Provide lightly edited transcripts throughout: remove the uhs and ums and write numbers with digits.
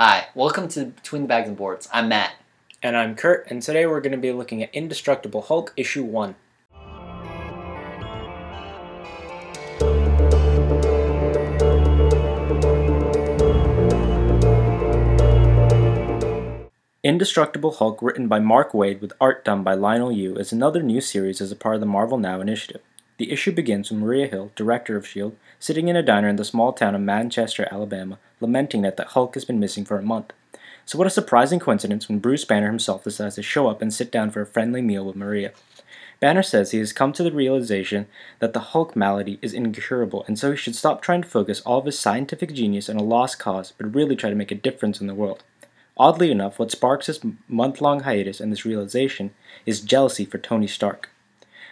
Hi, welcome to Between the Bags and Boards. I'm Matt. And I'm Kurt, and today we're going to be looking at Indestructible Hulk issue 1. Indestructible Hulk, written by Mark Waid with art done by Lionel Yu, is another new series as a part of the Marvel NOW Initiative. The issue begins with Maria Hill, director of S.H.I.E.L.D., sitting in a diner in the small town of Manchester, Alabama, lamenting that the Hulk has been missing for a month. So what a surprising coincidence when Bruce Banner himself decides to show up and sit down for a friendly meal with Maria. Banner says he has come to the realization that the Hulk malady is incurable, and so he should stop trying to focus all of his scientific genius on a lost cause, but really try to make a difference in the world. Oddly enough, what sparks this month-long hiatus and this realization is jealousy for Tony Stark.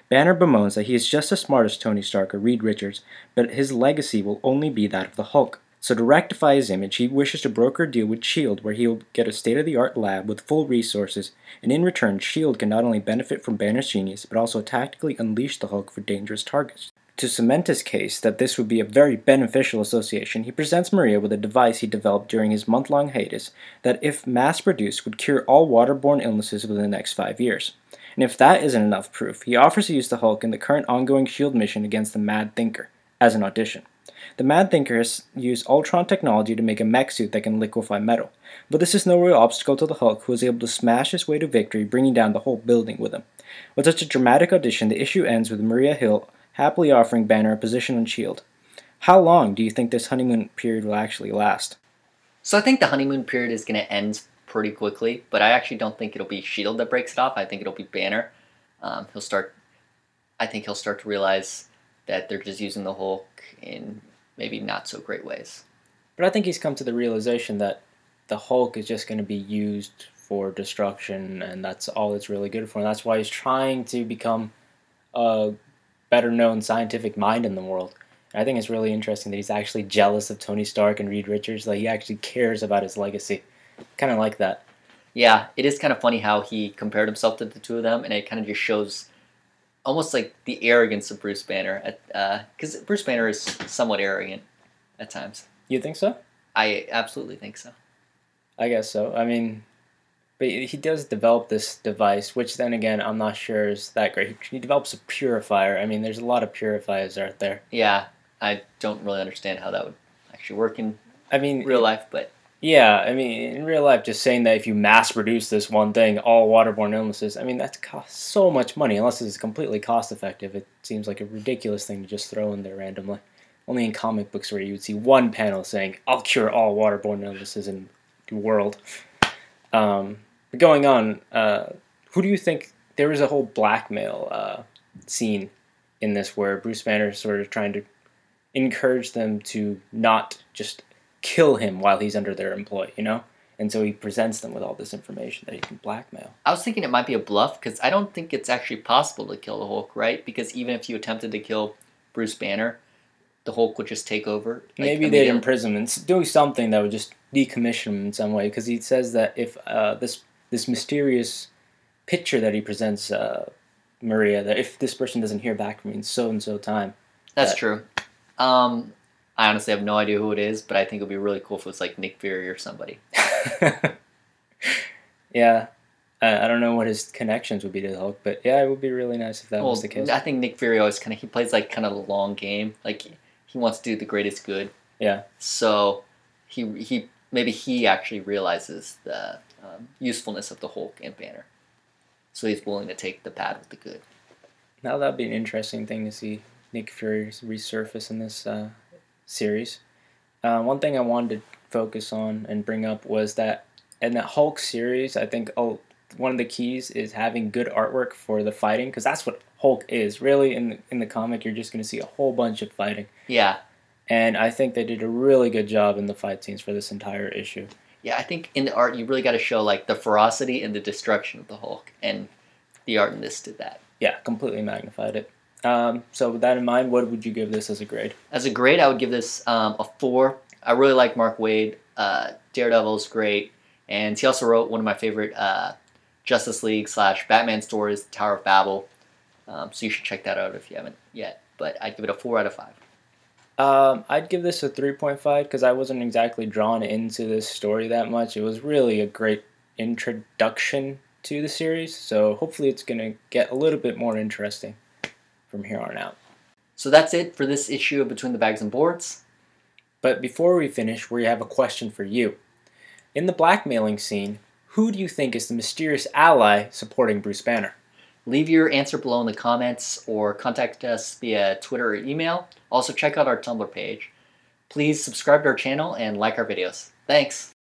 Banner bemoans that he is just as smart as Tony Stark or Reed Richards, but his legacy will only be that of the Hulk. So to rectify his image, he wishes to broker a deal with S.H.I.E.L.D. where he will get a state-of-the-art lab with full resources, and in return, S.H.I.E.L.D. can not only benefit from Banner's genius, but also tactically unleash the Hulk for dangerous targets. To cement his case that this would be a very beneficial association, he presents Maria with a device he developed during his month-long hiatus that, if mass-produced, would cure all waterborne illnesses within the next 5 years. And if that isn't enough proof, he offers to use the Hulk in the current ongoing S.H.I.E.L.D. mission against the Mad Thinker, as an audition. The Mad Thinker has used Ultron technology to make a mech suit that can liquefy metal, but this is no real obstacle to the Hulk, who is able to smash his way to victory, bringing down the whole building with him. With such a dramatic audition, the issue ends with Maria Hill happily offering Banner a position on S.H.I.E.L.D. How long do you think this honeymoon period will actually last? So I think the honeymoon period is going to end pretty quickly, but I actually don't think it'll be S.H.I.E.L.D. that breaks it off. I think it'll be Banner. I think he'll start to realize that they're just using the Hulk in maybe not so great ways. But I think he's come to the realization that the Hulk is just going to be used for destruction, and that's all it's really good for. And that's why he's trying to become a better-known scientific mind in the world. And I think it's really interesting that he's actually jealous of Tony Stark and Reed Richards. Like, he actually cares about his legacy. Kind of like that. Yeah, it is kind of funny how he compared himself to the two of them, and it kind of just shows almost like the arrogance of Bruce Banner, because Bruce Banner is somewhat arrogant at times. You think so? I absolutely think so. I guess so. I mean, but he does develop this device, which then again, I'm not sure is that great. He develops a purifier. I mean, there's a lot of purifiers out there. Yeah, I don't really understand how that would actually work in real life, but... Yeah, I mean, in real life, just saying that if you mass produce this one thing, all waterborne illnesses, I mean, that costs so much money. Unless it's completely cost effective, it seems like a ridiculous thing to just throw in there randomly. Only in comic books where you would see one panel saying, "I'll cure all waterborne illnesses in the world." But going on, who do you think... There was a whole blackmail scene in this where Bruce Banner is sort of trying to encourage them to not just kill him while he's under their employ, you know? And so he presents them with all this information that he can blackmail. I was thinking it might be a bluff, because I don't think it's actually possible to kill the Hulk, right? Because even if you attempted to kill Bruce Banner, the Hulk would just take over. Maybe they'd imprison him and do something that would just decommission him in some way, because he says that if this mysterious picture that he presents Maria, that if this person doesn't hear back from me in so-and-so time... That's true. I honestly have no idea who it is, but I think it would be really cool if it was like Nick Fury or somebody. Yeah. I don't know what his connections would be to the Hulk, but yeah, it would be really nice if that was the case. I think Nick Fury always he plays like kind of a long game. Like, he wants to do the greatest good. Yeah. So maybe he actually realizes the usefulness of the Hulk and Banner. So he's willing to take the bad with the good. Now that'd be an interesting thing to see Nick Fury resurface in this series. One thing I wanted to focus on and bring up was that in the Hulk series, I think one of the keys is having good artwork for the fighting, because that's what Hulk is. Really, in the comic, you're just going to see a whole bunch of fighting. Yeah. And I think they did a really good job in the fight scenes for this entire issue. Yeah, I think in the art, you really got to show like the ferocity and the destruction of the Hulk, and the art in this did that. Yeah, completely magnified it. So with that in mind, what would you give this as a grade? As a grade, I would give this a 4. I really like Mark Waid. Daredevil's great. And he also wrote one of my favorite Justice League / Batman stories, Tower of Babel. So you should check that out if you haven't yet. But I'd give it a 4 out of 5. I'd give this a 3.5 because I wasn't exactly drawn into this story that much. It was really a great introduction to the series, so hopefully it's going to get a little bit more interesting from here on out. So that's it for this issue of Between the Bags and Boards. But before we finish, we have a question for you. In the blackmailing scene, who do you think is the mysterious ally supporting Bruce Banner? Leave your answer below in the comments or contact us via Twitter or email. Also check out our Tumblr page. Please subscribe to our channel and like our videos. Thanks!